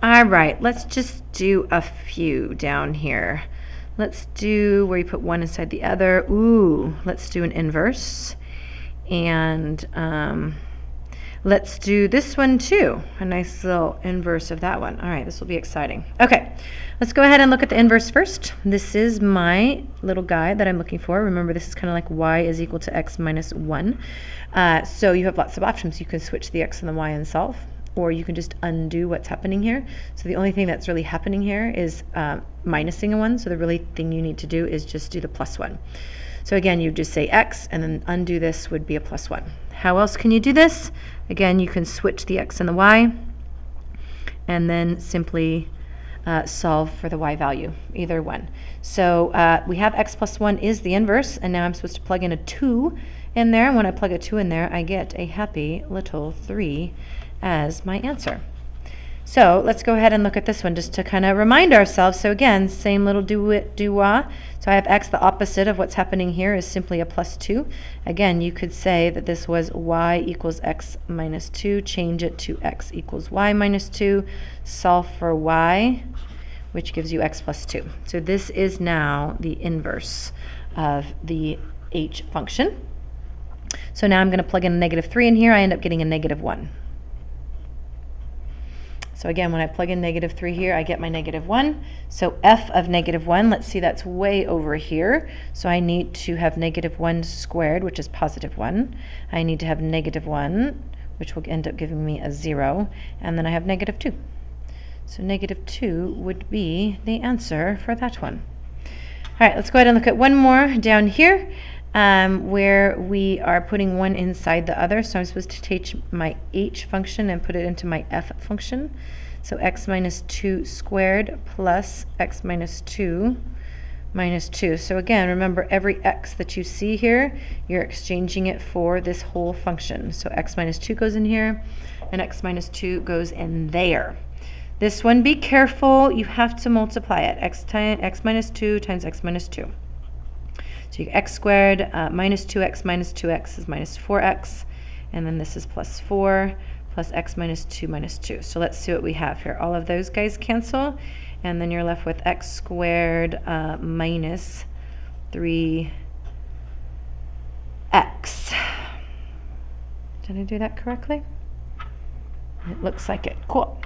All right, let's just do a few down here. Let's do where you put one inside the other. Ooh, let's do an inverse. And let's do this one too. A nice little inverse of that one. All right, this will be exciting. Okay, let's go ahead and look at the inverse first. This is my little guy that I'm looking for. Remember, this is kind of like y is equal to x minus 1. So you have lots of options. You can switch the x and the y and solve, or you can just undo what's happening here. So the only thing that's really happening here is minusing a 1. So the really thing you need to do is just do the plus 1. So again, you just say x, and then undo this would be a plus 1. How else can you do this? Again, you can switch the x and the y, and then simply solve for the y value, either one. So we have x plus 1 is the inverse, and now I'm supposed to plug in a 2 in there. And when I plug a 2 in there, I get a happy little 3 as my answer. So let's go ahead and look at this one just to kind of remind ourselves. So again, same little do-wah. So I have x, the opposite of what's happening here is simply a plus 2. Again, you could say that this was y equals x minus 2. Change it to x equals y minus 2. Solve for y, which gives you x plus 2. So this is now the inverse of the h function. So now I'm going to plug in a negative 3 in here. I end up getting a negative 1. So again, when I plug in negative 3 here, I get my negative 1. So f of negative 1, let's see, that's way over here. So I need to have negative 1 squared, which is positive 1. I need to have negative 1, which will end up giving me a 0. And then I have negative 2. So negative 2 would be the answer for that one. All right, let's go ahead and look at one more down here. Where we are putting one inside the other. So I'm supposed to take my h function and put it into my f function. So x minus 2 squared plus x minus 2 minus 2. So again, remember every x that you see here, you're exchanging it for this whole function. So x minus 2 goes in here, and x minus 2 goes in there. This one, be careful. You have to multiply it. X minus 2 times x minus 2. So you get x squared minus 2x is minus 4x, and then this is plus 4 plus x minus 2. So let's see what we have here. All of those guys cancel, and then you're left with x squared minus 3x. Did I do that correctly? It looks like it. Cool.